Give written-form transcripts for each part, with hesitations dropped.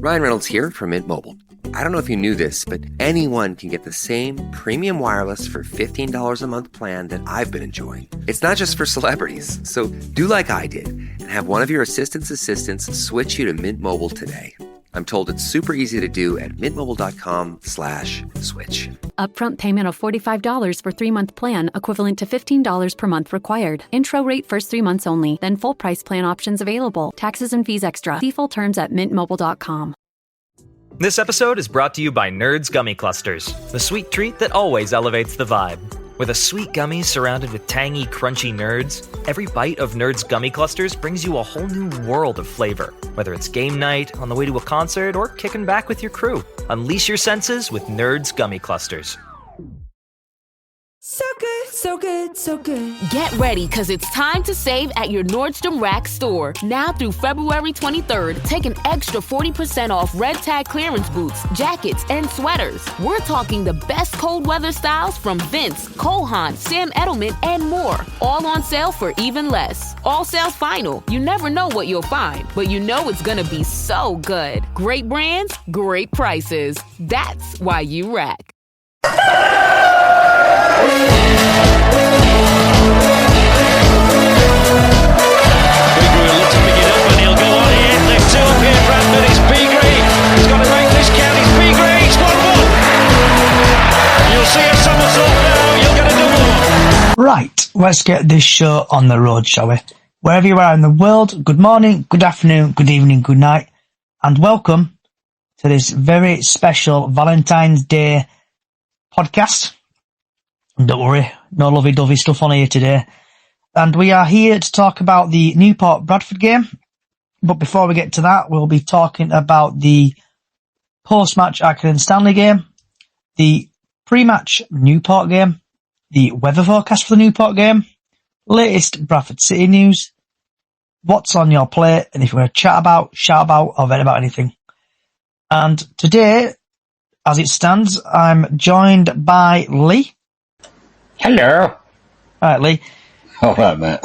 Ryan Reynolds here from Mint Mobile. I don't know if you knew this, but anyone can get the same premium wireless for $15 a month plan that I've been enjoying. It's not just for celebrities, so do like I did and have one of your assistants switch you to Mint Mobile today. I'm told it's super easy to do at mintmobile.com/switch. Upfront payment of $45 for 3-month plan, equivalent to $15 per month required. Intro rate first 3 months only, then full price plan options available. Taxes and fees extra. See full terms at mintmobile.com. This episode is brought to you by Nerds Gummy Clusters, the sweet treat that always elevates the vibe. With a sweet gummy surrounded with tangy, crunchy nerds, every bite of Nerds Gummy Clusters brings you a whole new world of flavor. Whether it's game night, on the way to a concert, or kicking back with your crew, unleash your senses with Nerds Gummy Clusters. So good, so good, so good. Get ready, because it's time to save at your Nordstrom Rack store. Now through February 23rd, take an extra 40% off red tag clearance boots, jackets, and sweaters. We're talking the best cold weather styles from Vince, Cole Haan, Sam Edelman, and more. All on sale for even less. All sales final. You never know what you'll find, but you know it's gonna be so good. Great brands, great prices. That's why you rack. Will look to pick it up and he'll go on here. Left two up here, Bradford. It's Beagrey. He's got to make this count. It's Beagrey. It's 1-1. You'll see a somersault now. You'll get a double. Right, let's get this show on the road, shall we? Wherever you are in the world, good morning, good afternoon, good evening, good night, and welcome to this very special Valentine's Day podcast. And don't worry, no lovey-dovey stuff on here today. And we are here to talk about the Newport Bradford game. But before we get to that, we'll be talking about the post-match Accrington Stanley game, the pre-match Newport game, the weather forecast for the Newport game, latest Bradford City news, what's on your plate, and if you want to chat about, shout about, or vent about anything. And today, as it stands, I'm joined by Lee. Hello. Alright, Lee. Alright, mate.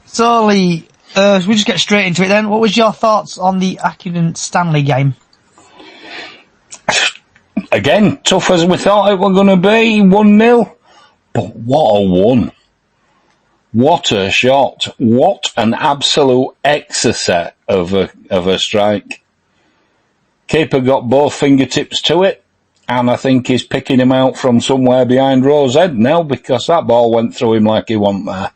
So, Lee, we'll just get straight into it then. What was your thoughts on the Accrington Stanley game? Again, tough as we thought it were going to be, 1-0. But what a one. What a shot. What an absolute exocet of a strike. Keeper got both fingertips to it, and I think he's picking him out from somewhere behind Rowe's head now, because that ball went through him like he wasn't there.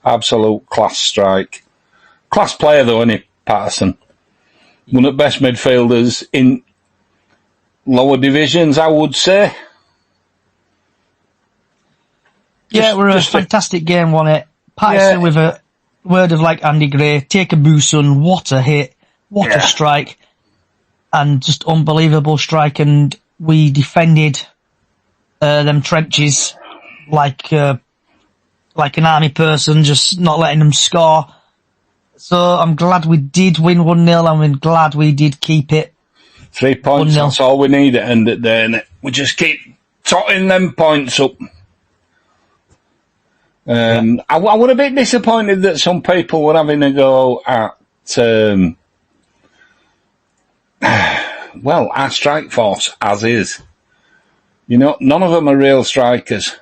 Absolute class strike. Class player though, isn't he, Patterson? One of the best midfielders in lower divisions, I would say. Yeah, it was a fantastic game, wasn't it? Patterson with a word of like Andy Gray, take a booson, what a hit, what a strike, and just unbelievable strike, and we defended them trenches like an army person, just not letting them score. So I'm glad we did win 1-0, and I'm glad we did keep it 3 points, 1-0. That's all we need at the end of the day, innit? We just keep totting them points up. I was a bit disappointed that some people were having a go at our strike force, as is. You know, none of them are real strikers.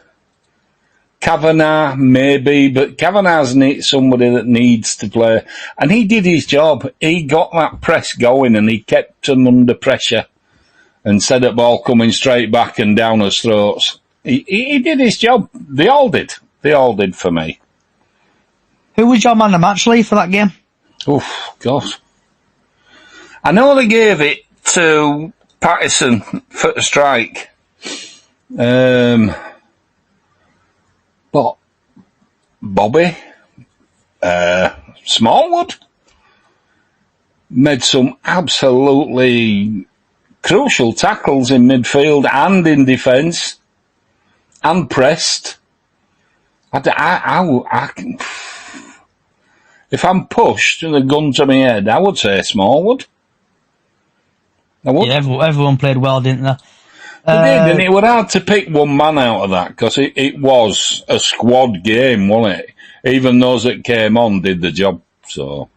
Kavanagh, maybe, but Kavanagh's somebody that needs to play. And he did his job. He got that press going and he kept them under pressure and said the ball coming straight back and down his throats. He did his job. They all did. They all did for me. Who was your man of the match, Lee, for that game? Oof, gosh. I know they gave it to Patterson for the strike. But Bobby, Smallwood made some absolutely crucial tackles in midfield and in defence and pressed. If I'm pushed and a gun to my head, I would say Smallwood. I would. Yeah, everyone played well, didn't they? They did, and it was hard to pick one man out of that, because it was a squad game, wasn't it? Even those that came on did the job, so.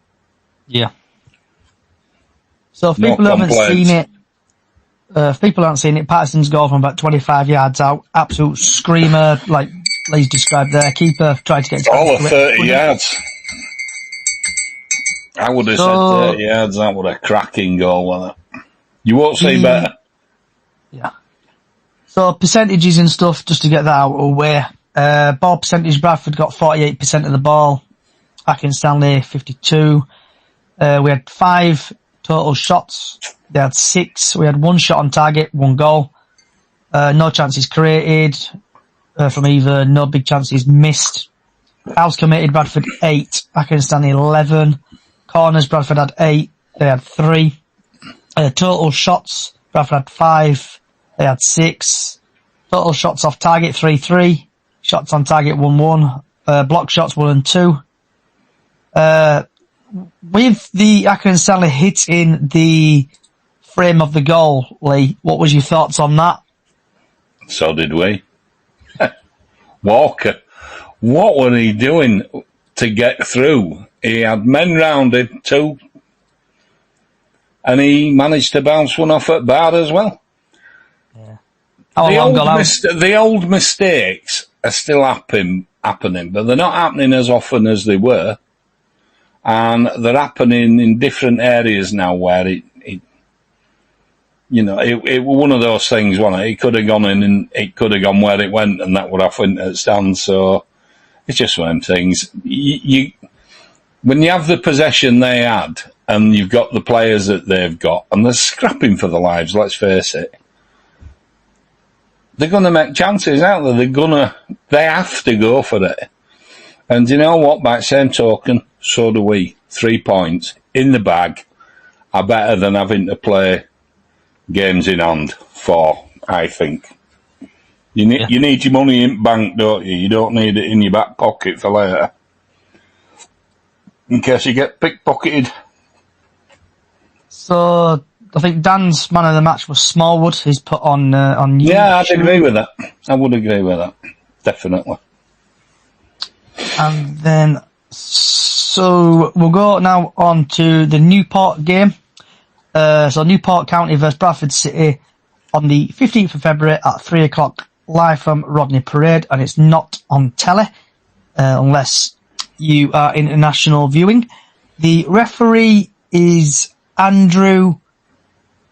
Yeah. So if No people haven't complaints. seen it, Patterson's goal from about 25 yards out, absolute screamer, like Lee's described there. Keeper tried to get his hands All of to it. 30 yards. I would have said 30 yards. That would a cracking goal, wasn't it? You won't see better. Yeah. So percentages and stuff, just to get that out of the way. Ball percentage, Bradford got 48% of the ball. Accrington Stanley, 52. We had 5 total shots. They had 6. We had 1 shot on target, 1 goal. No chances created from either. No big chances missed. Fouls committed, Bradford 8. Accrington Stanley 11. Corners, Bradford had 8. They had 3. Total shots, Bradford had 5. They had 6. Total shots off target 3-3. Shots on target 1-1. Block shots 1 and 2. With the Accrington Stanley hitting the frame of the goal, Lee, what was your thoughts on that? So did we. Walker, what were he doing to get through? He had men round him too, and he managed to bounce one off at bar as well. Yeah. The old mistakes are still happening, but they're not happening as often as they were, and they're happening in different areas now where it was one of those things, wasn't it? It could have gone in and it could have gone where it went, and that would have went at stand. So it's just one of them things. When you have the possession they had, and you've got the players that they've got, and they're scrapping for their lives, let's face it, they're going to make chances, aren't they? They have to go for it. And you know what? By the same token, so do we. 3 points in the bag are better than having to play games in hand for, I think. You need your money in bank, don't you? You don't need it in your back pocket for later, in case you get pickpocketed. So I think Dan's man of the match was Smallwood. He's put on YouTube. Yeah, I'd agree with that. I would agree with that. Definitely. And then, so we'll go now on to the Newport game. So Newport County versus Bradford City on the 15th of February at 3 o'clock, live from Rodney Parade, and it's not on telly, unless you are international viewing. The referee is Andrew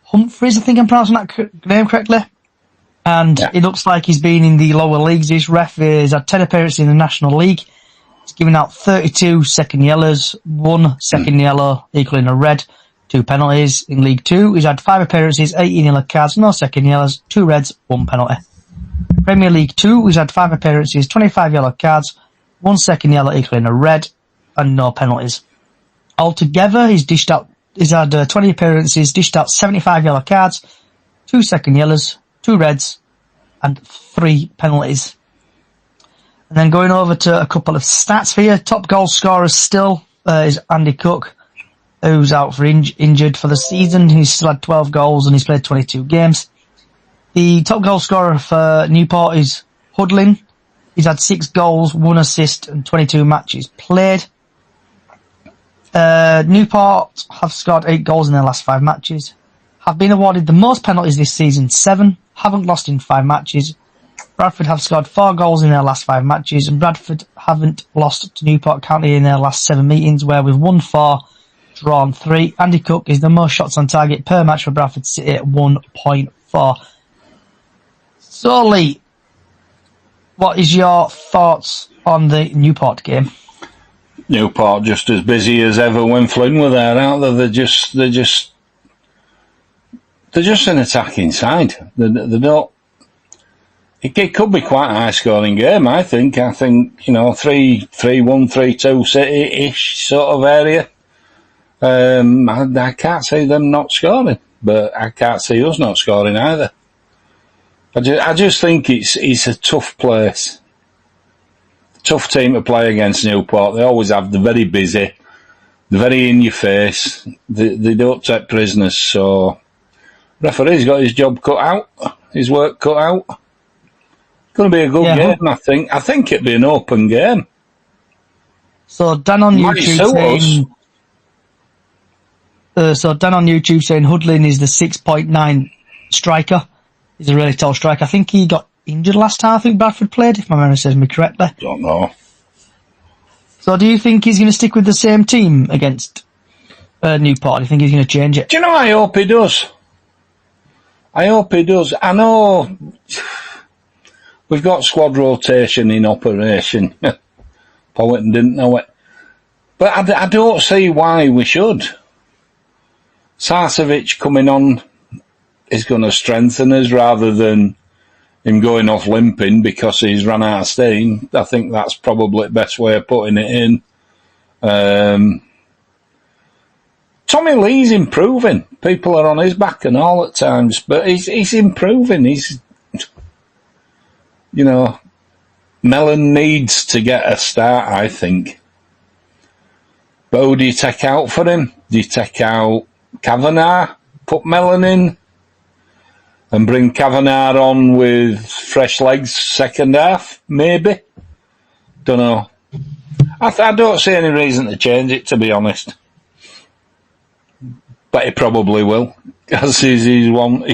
Humphreys, I think I'm pronouncing that name correctly. And It looks like he's been in the lower leagues. This ref has had 10 appearances in the National League. He's given out 32 second yellows, 1 second yellow equaling a red, 2 penalties. In League 2, he's had 5 appearances, 18 yellow cards, no second yellows, 2 reds, 1 penalty. Premier League 2, he's had 5 appearances, 25 yellow cards, 1 second yellow equaling a red, and no penalties. Altogether, he's had 20 appearances, dished out 75 yellow cards, 2 second yellows, 2 reds, and 3 penalties. And then going over to a couple of stats here, top goal scorer still is Andy Cook, who's out for injured for the season. He's still had 12 goals and he's played 22 games. The top goal scorer for Newport is Hudlin. He's had 6 goals, 1 assist, and 22 matches played. Newport have scored 8 goals in their last 5 matches. Have been awarded the most penalties this season, 7. Haven't lost in 5 matches. Bradford have scored 4 goals in their last 5 matches, and Bradford haven't lost to Newport County in their last 7 meetings, where we've won 4, drawn 3. Andy Cook is the most shots on target per match for Bradford City at 1.4. So, Lee, what is your thoughts on the Newport game? Newport just as busy as ever when Flynn were there, aren't they? They're just an attacking side. They don't. It could be quite a high scoring game, I think. 3-1, 3-2 City-ish sort of area. I can't see them not scoring, but I can't see us not scoring either. I just think it's a tough place. Tough team to play against, Newport. They always have. They're very busy. They're very in your face. They don't take prisoners, so referee's got his job cut out, his work cut out. It's going to be a good game, I think. I think it'll be an open game. So Dan on YouTube saying So Dan on YouTube saying Hoodlin is the 6.9 striker. He's a really tall striker. I think he got injured last time I think Bradford played, if my memory serves me correctly. Don't know. So do you think he's going to stick with the same team against Newport? Do you think he's going to change it? Do you know, I hope he does. I hope he does. I know we've got squad rotation in operation. Powhatan didn't know it. But I don't see why we should. Sarcevic coming on is going to strengthen us rather than him going off limping because he's run out of steam. I think that's probably the best way of putting it in. Tommy Lee's improving. People are on his back and all at times, but he's improving. Mellon needs to get a start, I think. But who do you take out for him? Do you take out Kavanagh, put Mellon in, and bring Kavanagh on with fresh legs second half? Maybe. Don't know. I don't see any reason to change it, to be honest. But he probably will, as he's one.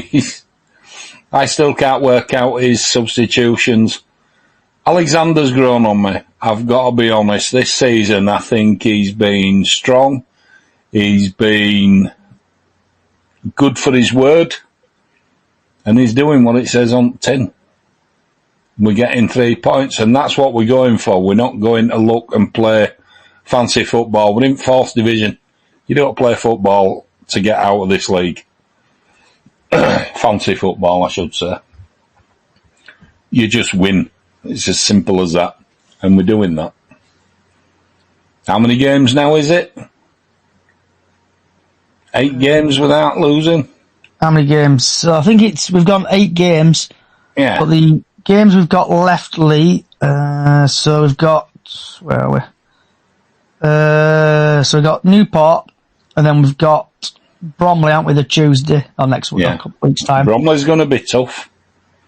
I still can't work out his substitutions. Alexander's grown on me. I've got to be honest. This season, I think he's been strong. He's been good for his word. And he's doing what it says on tin. We're getting 3 points, and that's what we're going for. We're not going to look and play fancy football. We're in 4th division. You don't play football to get out of this league. Fancy football, I should say. You just win. It's as simple as that. And we're doing that. How many games now is it? 8 games without losing? How many games? So I think we've gone 8 games. Yeah. But the games we've got left, Lee, so we've got, where are we? So we've got Newport, and then we've got Bromley, aren't we, the Tuesday, or next week, a couple of weeks' time. Bromley's going to be tough.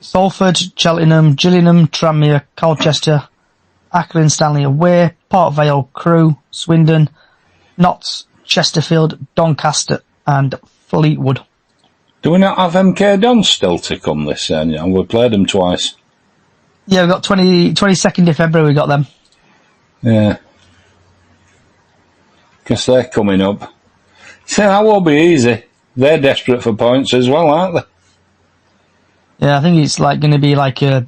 Salford, Cheltenham, Gillingham, Tranmere, Colchester, Accrington Stanley away, Port Vale, Crewe, Swindon, Notts, Chesterfield, Doncaster, and Fleetwood. Do we not have MK Dons still to come this year? Yeah, we played them twice. Yeah, we got 22nd of February, we got them. Yeah. Because they're coming up. So that won't be easy. They're desperate for points as well, aren't they? Yeah, I think it's going to be like a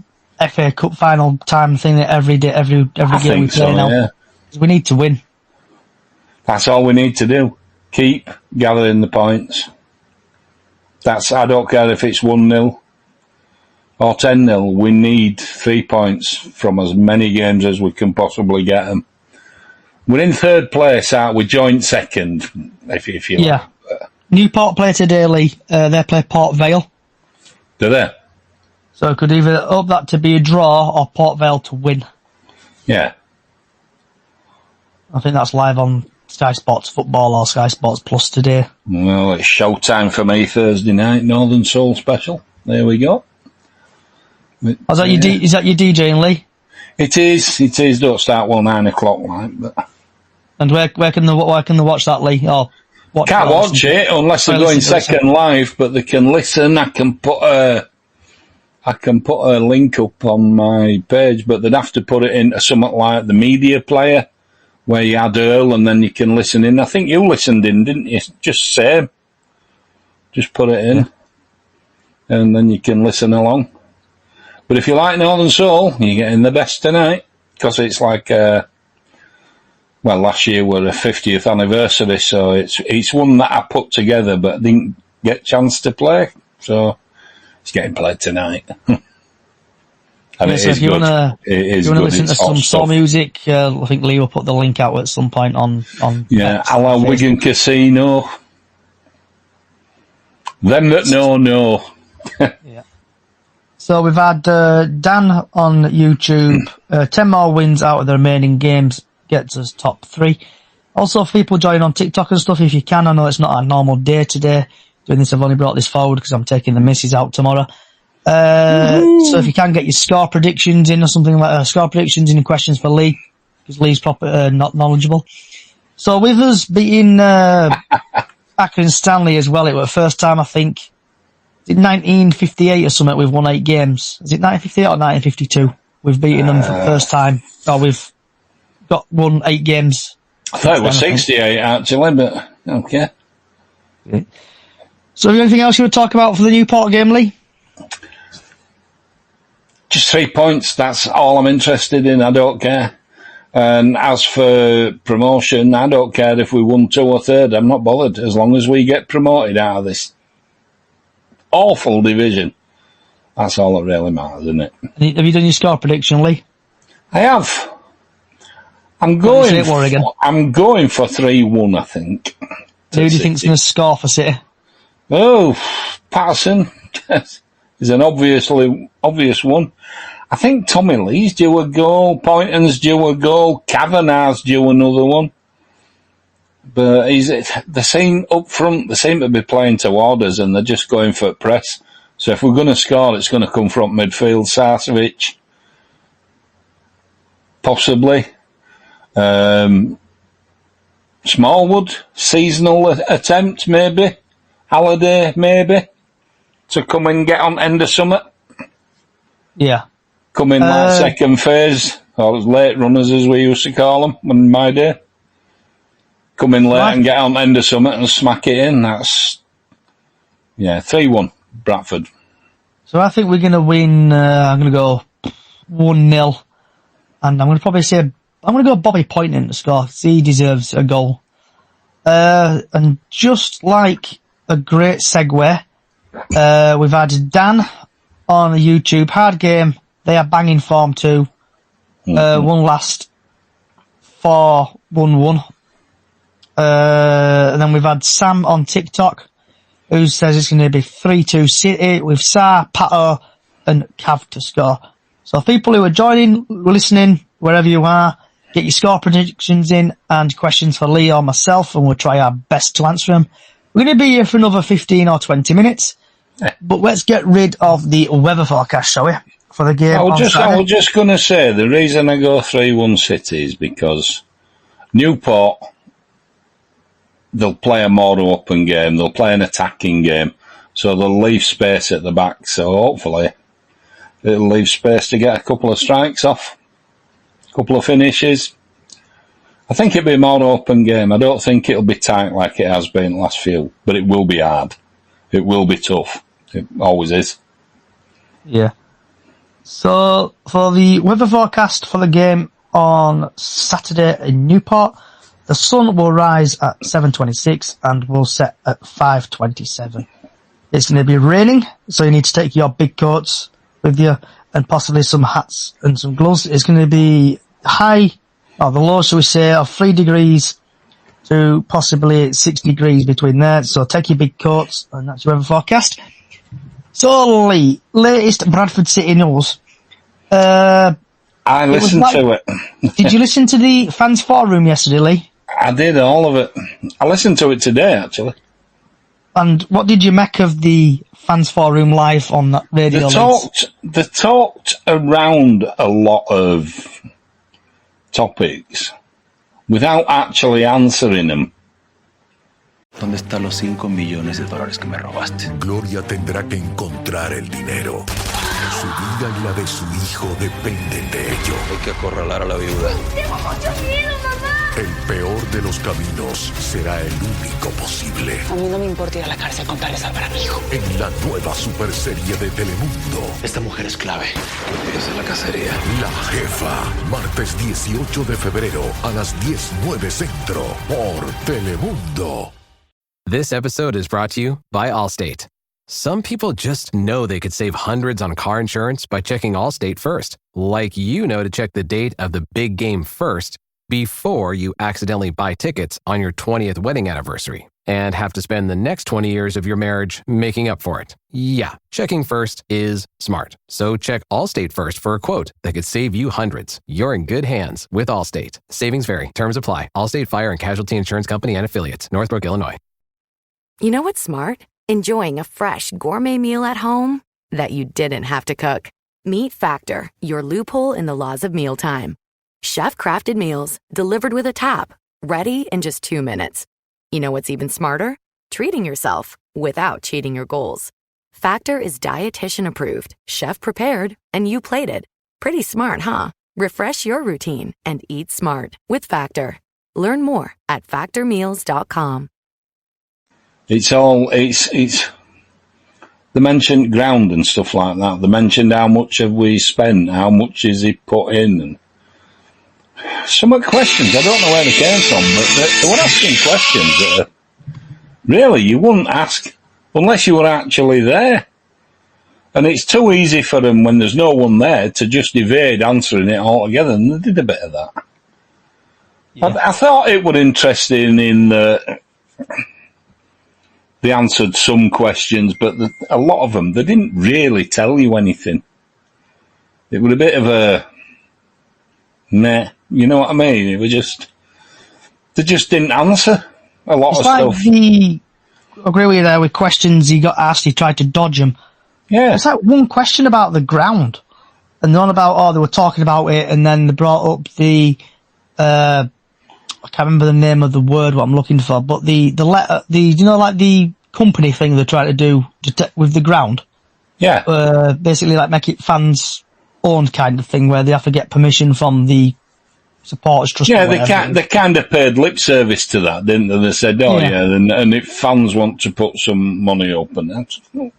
FA Cup final time thing that every day, every game we play now. Yeah. We need to win. That's all we need to do. Keep gathering the points. I don't care if it's 1-0 or 10-0. We need 3 points from as many games as we can possibly get them. We're in 3rd place, aren't we? Joint 2nd, if you like. Newport play today, Lee. They play Port Vale. Do they? So I could either hope that to be a draw or Port Vale to win. Yeah. I think that's live on Sky Sports Football or Sky Sports Plus today. Well, it's showtime for me Thursday night, Northern Soul special. There we go. Is that your DJing, Lee? It is. Don't start 9 o'clock, but. And where can they watch that, Lee? Or can't watch it unless they're going second live, but they can listen. I can put a link up on my page, but they'd have to put it into something like the media player, where you add Earl and then you can listen in. I think you listened in, didn't you? Just same. Just put it in, and then you can listen along. But if you like Northern Soul, you're getting the best tonight, because it's like, last year were a 50th anniversary, so it's one that I put together but didn't get a chance to play, so it's getting played tonight. And so if you want to listen to some soul music, I think Lee will put the link out at some point on a la Wigan Casino. Them that know. Yeah. So we've had Dan on YouTube. 10 more wins out of the remaining games gets us top 3. Also, for people joining on TikTok and stuff, if you can, I know it's not a normal day today. Doing this, I've only brought this forward because I'm taking the missus out tomorrow. So if you can get your score predictions in or something like score predictions and questions for Lee, because Lee's not knowledgeable. So with us being Accrington Stanley as well. It was the first time, I think, is it 1958 or something, we've won 8 games. Is it 1958 or 1952? We've beaten them for the first time. Or we've won 8 games. I thought it was 68, actually, but okay. So, have you anything else you would talk about for the Newport game, Lee? Just 3 points. That's all I'm interested in. I don't care. And as for promotion, I don't care if we won 2 or 3rd. I'm not bothered as long as we get promoted out of this awful division. That's all that really matters, isn't it? Have you done your score prediction, Lee? I have. I'm going for 3-1, I think. Who do you think's going to score for City? Oh, Patterson is an obvious one. I think Tommy Lee's due a goal, Poynton's due a goal, Kavanagh's due another one. But the same up front, they seem to be playing toward us and they're just going for press. So if we're going to score, it's going to come from midfield. Sarcevic, possibly. Smallwood, seasonal attempt, maybe. Halliday, maybe. To come and get on end of summit. Yeah. Come in like second phase, or late runners as we used to call them in my day. Come in late and get on end of summit and smack it in. That's, 3-1, Bradford. So I think we're going to win, I'm going to go 1-0. And I'm going to probably say, I'm going to go Bobby Poynton to score. He deserves a goal. And just like a great segue, we've had Dan on YouTube. Hard game. They are banging form too. One last 4-1-1. And then we've had Sam on TikTok who says it's going to be 3-2 City with Sa, Pato and Cav to score. So people who are joining, listening, wherever you are, get your score predictions in and questions for Lee or myself and we'll try our best to answer them. We're going to be here for another 15 or 20 minutes. But let's get rid of the weather forecast, shall we? For the game. I was just going to say, the reason I go 3-1 City is because Newport, they'll play a more open game, they'll play an attacking game, so they'll leave space at the back, so hopefully it'll leave space to get a couple of strikes off, a couple of finishes. I think it'll be a more open game. I don't think it'll be tight like it has been the last few, but it will be hard. It will be tough. It always is. Yeah. So, for the weather forecast for the game on Saturday in Newport, the sun will rise at 7:26 and will set at 5:27. It's going to be raining, so you need to take your big coats with you and possibly some hats and some gloves. It's going to be high, or the low, shall we say, of 3 degrees to possibly 6 degrees between there. So take your big coats, and that's your weather forecast. So, Lee, latest Bradford City news. I listened to it. Did you listen to the fans forum yesterday, Lee? I did, all of it. I listened to it today, actually. And what did you make of the fans forum live on that radio? They talked around a lot of topics without actually answering them. ¿Dónde están los $5 millones que me robaste? Gloria tendrá que encontrar el dinero. Su vida y la de su hijo dependen de ello. Hay que acorralar a la viuda. ¡Tengo mucho miedo, mamá! El peor de los caminos será el único posible. A mí no me importa ir a la cárcel con tal de salvar a mi hijo. En la nueva superserie de Telemundo. Esta mujer es clave. Empieza la cacería. La Jefa. Martes 18 de febrero a las 10:09 Centro por Telemundo. This episode is brought to you by Allstate. Some people just know they could save hundreds on car insurance by checking Allstate first. Like you know to check the date of the big game first before you accidentally buy tickets on your 20th wedding anniversary and have to spend the next 20 years of your marriage making up for it. Yeah, checking first is smart. So check Allstate first for a quote that could save you hundreds. You're in good hands with Allstate. Savings vary. Terms apply. Allstate Fire and Casualty Insurance Company and Affiliates. Northbrook, Illinois. You know what's smart? Enjoying a fresh gourmet meal at home that you didn't have to cook. Meet Factor, your loophole in the laws of mealtime. Chef-crafted meals delivered with a tap, ready in just 2 minutes. You know what's even smarter? treating yourself without cheating your goals. Factor is dietitian approved, chef prepared, and you plated. Pretty smart, huh? Refresh your routine and eat smart with Factor. Learn more at factormeals.com. It's they mentioned ground and stuff like that. They mentioned how much have we spent, how much is he put in, and some of the questions, I don't know where they came from, but they were asking questions that really you wouldn't ask unless you were actually there. And it's too easy for them when there's no one there to just evade answering it altogether, and they did a bit of that. Yeah. I thought it was interesting in they answered some questions, but a lot of them, they didn't really tell you anything. It was a bit of a meh, you know what I mean? It was just, they just didn't answer a lot of stuff. I agree with you there, with questions he got asked, he tried to dodge them. Yeah. It's like one question about the ground, and none about, they were talking about it, and then they brought up the, I can't remember the name of the word what I'm looking for, but the letter, like the company thing they're trying to do with the ground. Yeah. Basically like make it fans owned kind of thing where they have to get permission from the supporters trust. Yeah, they kind of paid lip service to that, didn't they? They said, and if fans want to put some money up and that.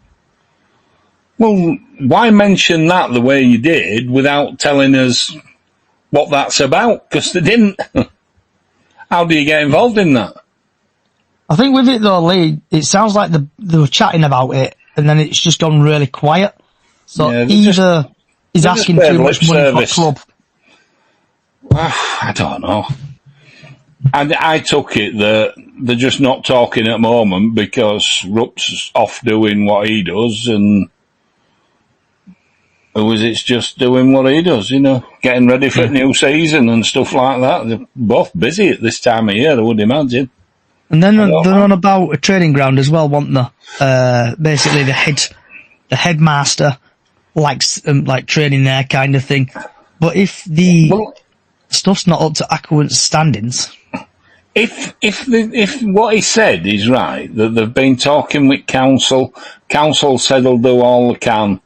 Well, why mention that the way you did without telling us what that's about? Because they didn't. How do you get involved in that? I think with it though, Lee, it sounds like they were chatting about it and then it's just gone really quiet. So either he's asking too much money for a club. I don't know. I took it that they're just not talking at the moment because Rupp's off doing what he does, and it's just doing what he does, getting ready for a new season and stuff like that. They're both busy at this time of year, I would imagine. And then they're on about a training ground as well, weren't they? Basically, the headmaster likes like training there, kind of thing. But if stuff's not up to Accrington's standings, if what he said is right, that they've been talking with council said they'll do all they can,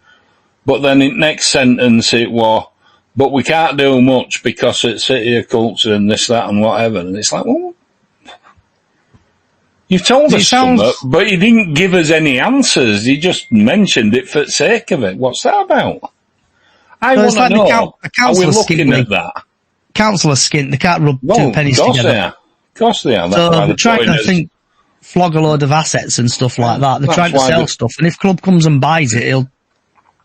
but then in next sentence it was, but we can't do much because it's City of Culture and this, that, and whatever. And it's like, well, you've told us something, but you didn't give us any answers. You just mentioned it for the sake of it. What's that about? I want to know. Are we looking at that? Council are skint. They can't rub two pennies together. Of course they are. So they're trying to flog a load of assets and stuff like that. They're trying to sell stuff. And if club comes and buys it,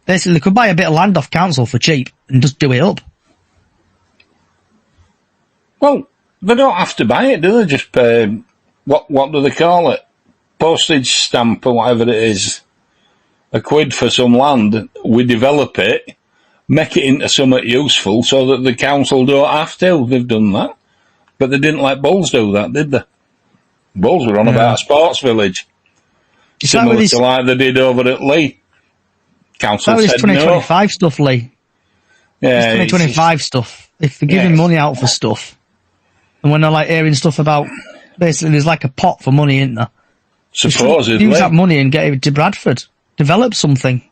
they could buy a bit of land off council for cheap and just do it up. Well, they don't have to buy it, do they? Just pay, what do they call it? Postage stamp or whatever it is. £1 for some land. We develop it, make it into something useful so that the council don't have to. They've done that. But they didn't let Bulls do that, did they? Bulls were on about a sports village. Similar to like they did over at Lee. Council said 2025 stuff, Lee. Yeah, it's 2025 stuff. If they're giving money out for stuff, and when they're like hearing stuff about, basically there's like a pot for money, isn't there? Supposedly. Use that money and get it to Bradford. Develop something.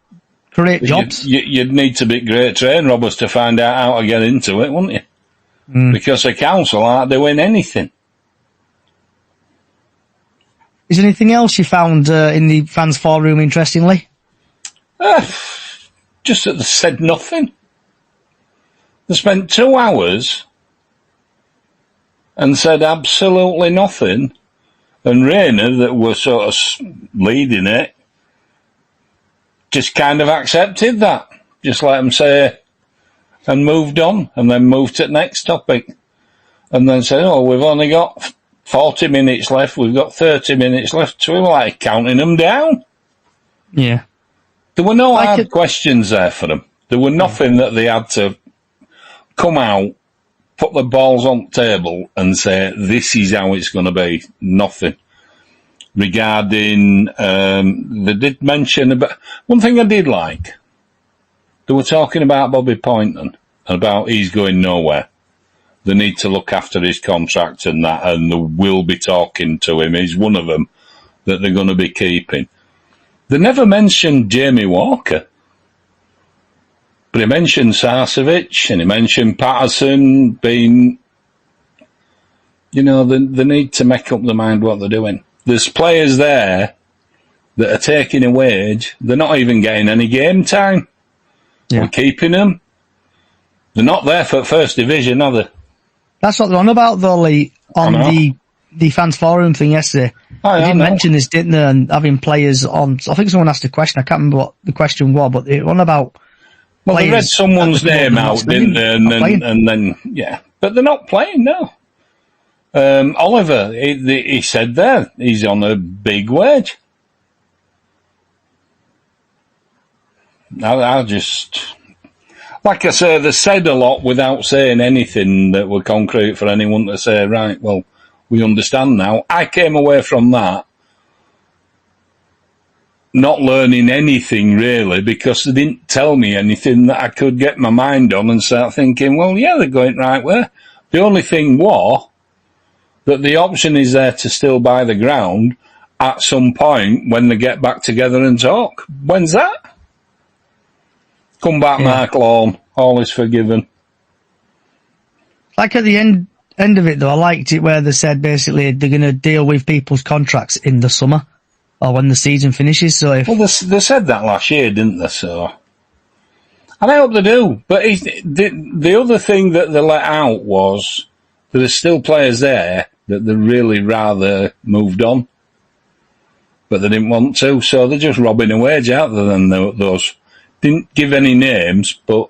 Create jobs. You'd need to be great train robbers to find out how to get into it, wouldn't you? Because the council aren't doing anything. Is there anything else you found in the fans' forum interestingly? Just that they said nothing. They spent 2 hours and said absolutely nothing. And Rayner, that were sort of leading it, just kind of accepted that. Just let them say, and moved on, and then moved to the next topic. And then said, we've only got 40 minutes left, we've got 30 minutes left. So we were like counting them down. Yeah. There were no hard questions there for them. There were nothing that they had to come out, put the balls on the table and say, this is how it's going to be. Nothing. Regarding, they did mention about, one thing I did like, they were talking about Bobby Poynton, about he's going nowhere. They need to look after his contract and that, and they will be talking to him. He's one of them that they're going to be keeping. They never mentioned Jamie Walker. But he mentioned Sarcevic and he mentioned Patterson being, they need to make up their mind what they're doing. There's players there that are taking a wage. They're not even getting any game time. Yeah. We're keeping them. They're not there for First Division, are they? That's what they're on about, though, Lee, on the fans forum thing yesterday. They did mention this, didn't they? And having players on. I think someone asked a question. I can't remember what the question was, but it was on about. Well, they read someone's name out, didn't they? And then, yeah. But they're not playing, no. Oliver, he said there, he's on a big wage. I just, like I say, they said a lot without saying anything that were concrete for anyone to say, right, well, we understand now. I came away from that not learning anything really, because they didn't tell me anything that I could get my mind on and start thinking, well, yeah, they're going right way. The only thing was that the option is there to still buy the ground at some point when they get back together and talk. When's that? Come back, Mark Lawn. All is forgiven. Like at the end of it, though, I liked it where they said basically they're going to deal with people's contracts in the summer or when the season finishes. So if they said that last year, didn't they? So, and I hope they do. But the other thing that they let out was that there's still players there that they really rather moved on, but they didn't want to. So they're just robbing a wage out there than those. Didn't give any names, but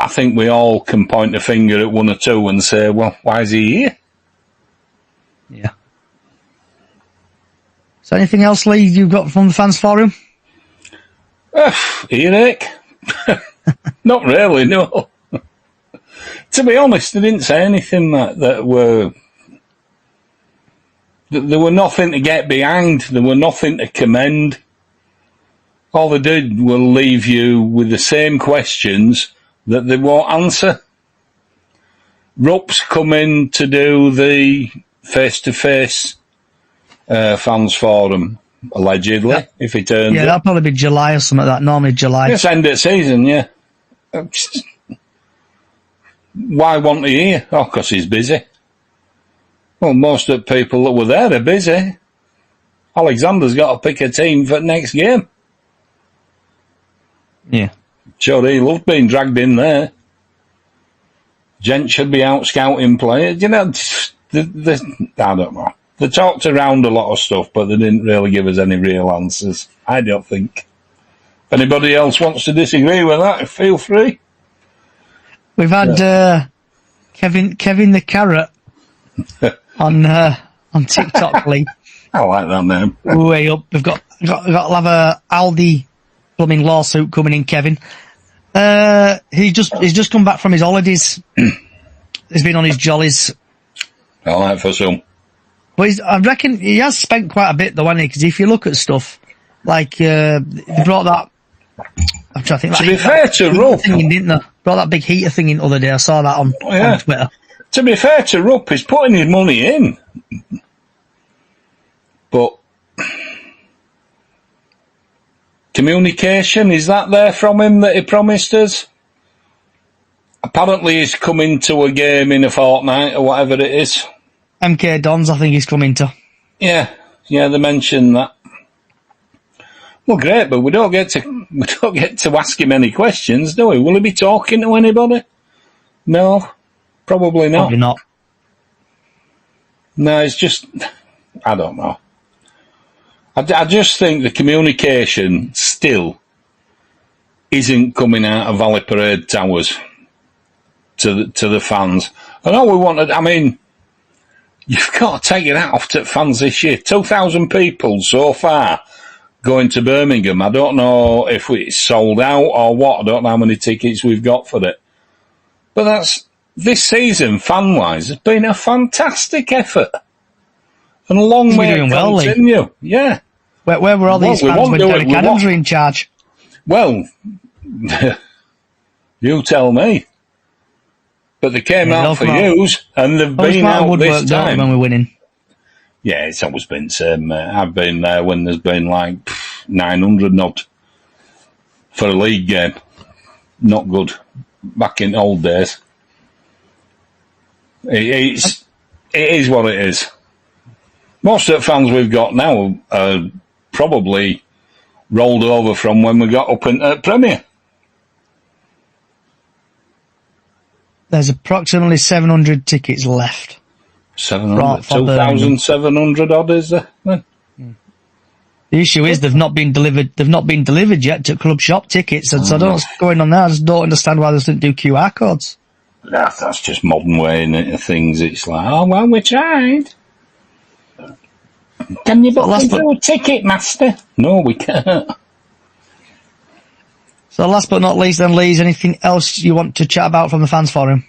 I think we all can point a finger at one or two and say, well, why is he here? Yeah. So anything else, Lee, you've got from the fans forum? Earache? Not really, no. To be honest, they didn't say anything that were... There were nothing to get behind. There were nothing to commend. All they did was leave you with the same questions that they won't answer. Rupp's coming to do the face-to-face fans forum, allegedly, if he turns Yeah, that'll probably be July or something like that. Normally July. It's end of season, yeah. Why wasn't he here? Oh, because he's busy. Well, most of the people that were there are busy. Alexander's got to pick a team for the next game. Yeah. Sure, he loved being dragged in there. Gent should be out scouting players. I don't know. They talked around a lot of stuff, but they didn't really give us any real answers. I don't think. If anybody else wants to disagree with that, feel free. We've had Kevin the Carrot on TikTok, Lee. I like that name. Way up. We've got to have a Aldi plumbing lawsuit coming in, Kevin. He's just come back from his holidays. He's been on his jollies. I like for some. But I reckon he has spent quite a bit though, hasn't he? Because if you look at stuff like they brought that. I'm trying to think. To be fair to Rupp, didn't they? Brought that big heater thing in the other day. I saw that on Twitter. To be fair to Rupp, he's putting his money in, but communication, is that there from him that he promised us? Apparently he's coming to a game in a fortnight or whatever it is. MK Dons, I think he's coming to. Yeah, they mentioned that. Well, great, but we don't get to ask him any questions, do we? Will he be talking to anybody? No, probably not. Probably not. No, it's just, I don't know. I just think the communication still isn't coming out of Valley Parade Towers to the fans. And all we wanted, I mean, you've got to take it out to fans this year. 2,000 people so far going to Birmingham. I don't know if it's sold out or what. I don't know how many tickets we've got for it. But this season, fan-wise, has been a fantastic effort. And a long way to continue. Yeah. Where were all these fans when Derek Adams were in charge? Well, you tell me. But they came out for yous, and they've been out this time. When we're winning. Yeah, it's always been the same, mate. I've been there when there's been like 900 odd for a league game. Not good. Back in old days. It is what it is. Most of the fans we've got now are probably rolled over from when we got up in Premier. There's approximately 700 tickets left. 700, 2,700 odd is there? Then? The issue is they've not been delivered. They've not been delivered yet to club shop tickets, and so I don't know what's going on there. I just don't understand why they didn't do QR codes. That's just modern way of things. It's like, oh well, we tried. Can you book me through a ticket, master? No, we can't. So last but not least, then, Lee, is anything else you want to chat about from the fans forum?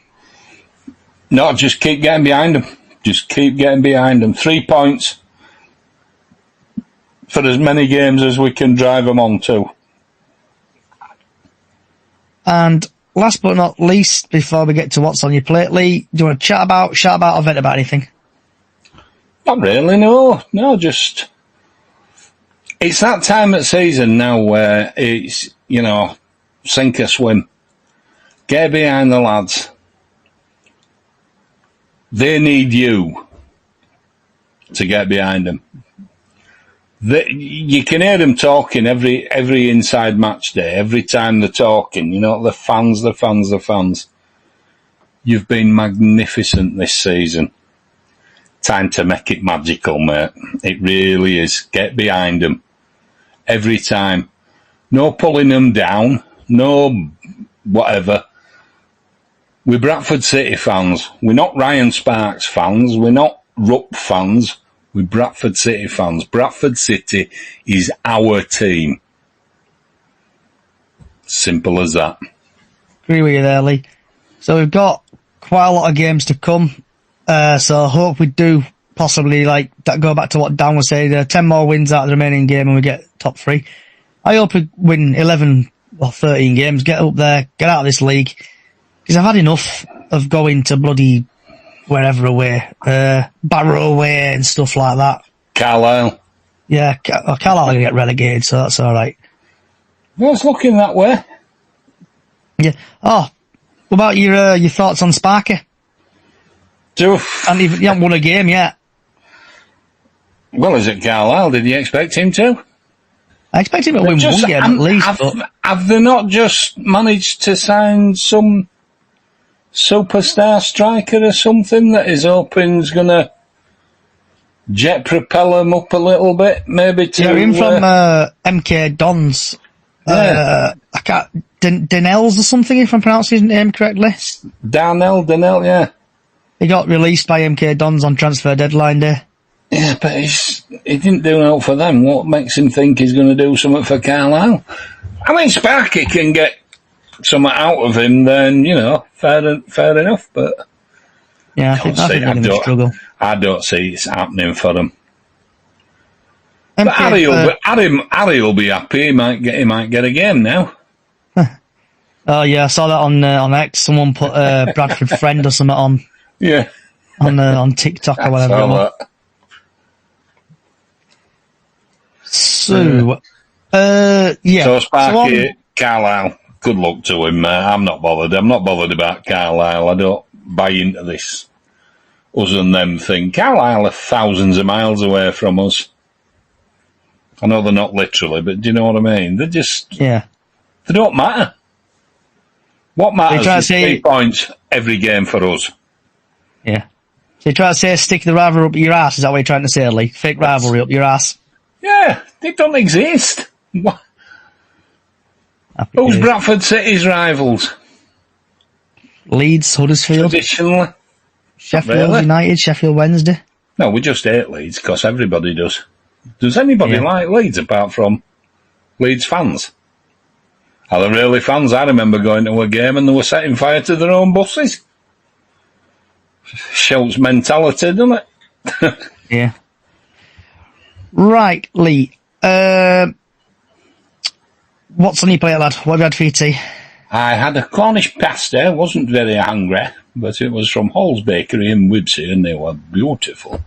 No, just keep getting behind them. Just keep getting behind them. 3 points for as many games as we can drive them on to. And last but not least, before we get to what's on your plate, Lee, do you want to chat about or vent about anything? Not really, no. No, just... It's that time of season now where it's, sink or swim. Get behind the lads. They need you to get behind them. You can hear them talking every inside match day, every time they're talking. The fans. You've been magnificent this season. Time to make it magical, mate. It really is. Get behind them. Every time. No pulling them down. No whatever. We're Bradford City fans. We're not Ryan Sparks fans. We're not Rupp fans. We're Bradford City fans. Bradford City is our team. Simple as that. Agree with you there, Lee. So we've got quite a lot of games to come. So I hope we do possibly go back to what Dan was saying, 10 more wins out of the remaining game and we get top 3. I hope we win 11 or 13 games, get up there, get out of this league. Because I've had enough of going to bloody wherever away, Barrow away and stuff like that. Carlisle. Yeah, Carlisle are going to get relegated, so that's alright. Well, it's looking that way. Yeah. Oh, what about your thoughts on Sparky? And you haven't won a game yet. Well, is it Carlisle? Did you expect him to? I expect him to win one game at least. Have they not just managed to sign some superstar striker or something that is hoping's going to jet propel him up a little bit? Maybe to... Yeah, him from MK Dons. Yeah. I can't... Danells or something, if I'm pronouncing his name correctly. Danell, yeah. He got released by MK Dons on transfer deadline day. Yeah, but he didn't do enough for them. What makes him think he's going to do something for Carlisle? I mean, Sparky can get something out of him, then, fair enough, but... Yeah, I think they're going to struggle. I don't see it's happening for them. But Harry will be happy. He might get a game now. Oh, yeah, I saw that on X. Someone put Bradford friend or something on. Yeah. On TikTok or whatever. So, yeah. So Sparky, Carlisle, good luck to him. I'm not bothered. I'm not bothered about Carlisle. I don't buy into this us and them thing. Carlisle are thousands of miles away from us. I know they're not literally, but do you know what I mean? They're just... Yeah. They don't matter. What matters is 3 points every game for us. Yeah. So you try to say stick the rivalry up your ass, is that what you're trying to say, Lee? Fake rivalry up your ass? Yeah, they don't exist. What? Who's Bradford City's rivals? Leeds, Huddersfield. Traditionally. Sheffield United, Sheffield Wednesday. No, we just hate Leeds, because everybody does. Does anybody like Leeds apart from Leeds fans? Are they really fans? I remember going to a game and they were setting fire to their own buses. Shows mentality, doesn't it? Yeah. Right, Lee. What's on your plate, lad? What have you had for your tea? I had a Cornish pasta. Wasn't very hungry, but it was from Hall's Bakery in Wibsey, and they were beautiful.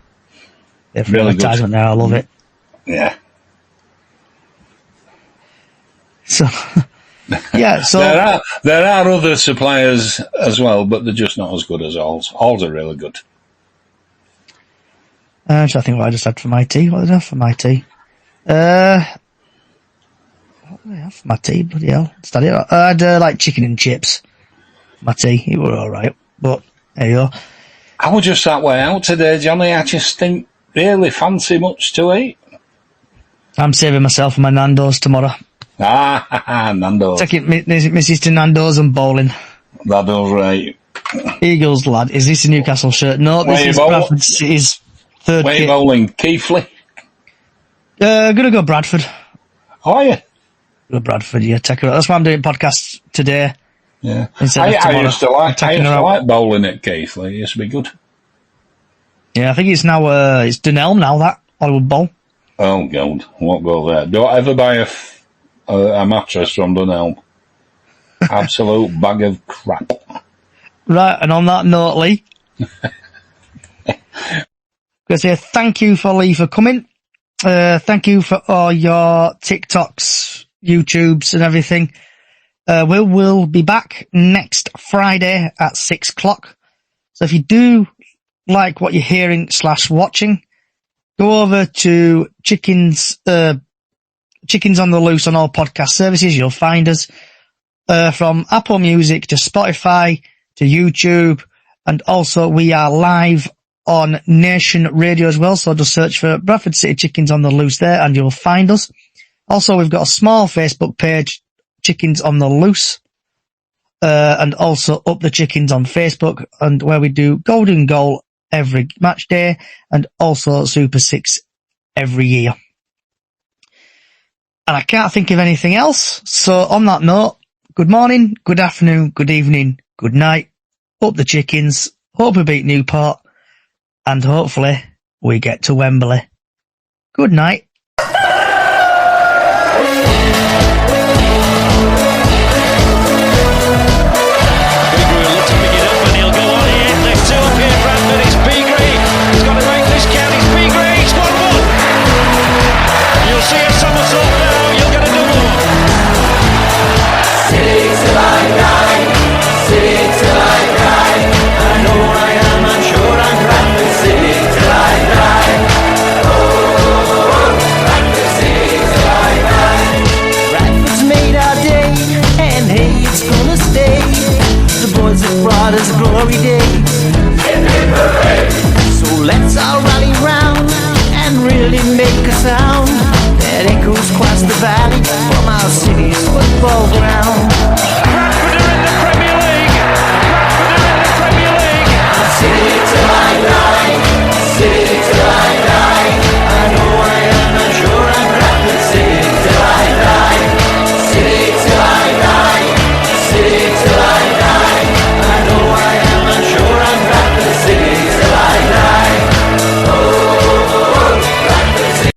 for really advertisement there. I love it. Yeah. So, yeah. So there are other suppliers as well, but they're just not as good as Halls. Halls are really good. I think what I just had for my tea. What did I have for my tea? What did I have for my tea? Bloody hell! I had like chicken and chips. My tea. It were all right, but there you go. I was just that way out today, Johnny. I just didn't really fancy much to eat. I'm saving myself for my Nando's tomorrow. Nando's. Taking Mrs. to Nando's and bowling. That does right. Eagles, lad. Is this a Newcastle shirt? No, this is Bradford City's third kit. Where are you bowling? Keighley? Gonna go Bradford. Oh, yeah? Go Bradford, yeah. That's why I'm doing podcasts today. Yeah. I used to like bowling at Keighley. It used to be good. Yeah, I think it's now, it's Dunelm now, that Hollywood Bowl. Oh, God. Won't go there. Don't ever buy a mattress from Dunelm. Absolute bag of crap. Right, and on that note, Lee, I'm going to say thank you for Lee for coming. Thank you for all your TikToks, YouTubes and everything. We'll be back next Friday at 6 o'clock. So if you do like what you're hearing / watching, go over to Chickens on the Loose on all podcast services. You'll find us from Apple Music to Spotify to YouTube, and also we are live on Nation Radio as well. So just search for Bradford City Chickens on the Loose there, and you'll find us. Also, we've got a small Facebook page, Chickens on the Loose, and also Up the Chickens on Facebook, and where we do Golden Goal every match day, and also Super 6 every year. And I can't think of anything else. So on that note, good morning, good afternoon, good evening, good night. Up the Chickens. Hope we beat Newport. And hopefully we get to Wembley. Good night. Brought us glory days. So let's all rally round and really make a sound that echoes across the valley from our city's football ground. Bradford are in the Premier League. Bradford are in the Premier League. City till I die. City till I die. I know I am, I'm sure I'm Bradford City till I die. City till I die. City till I die. I know I am, I'm sure I'm Bradford City till I die. Oh, Bradford City.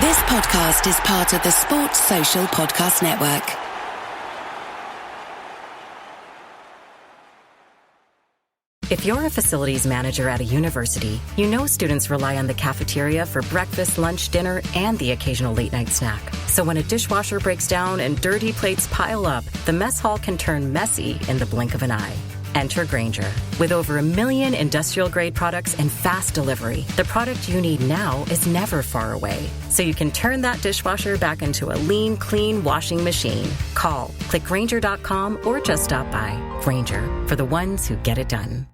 This podcast is part of the Sports Social Podcast Network. If you're a facilities manager at a university, you know students rely on the cafeteria for breakfast, lunch, dinner, and the occasional late-night snack. So when a dishwasher breaks down and dirty plates pile up, the mess hall can turn messy in the blink of an eye. Enter Grainger. With over 1 million industrial-grade products and fast delivery, the product you need now is never far away. So you can turn that dishwasher back into a lean, clean washing machine. Call, click Grainger.com, or just stop by. Grainger, for the ones who get it done.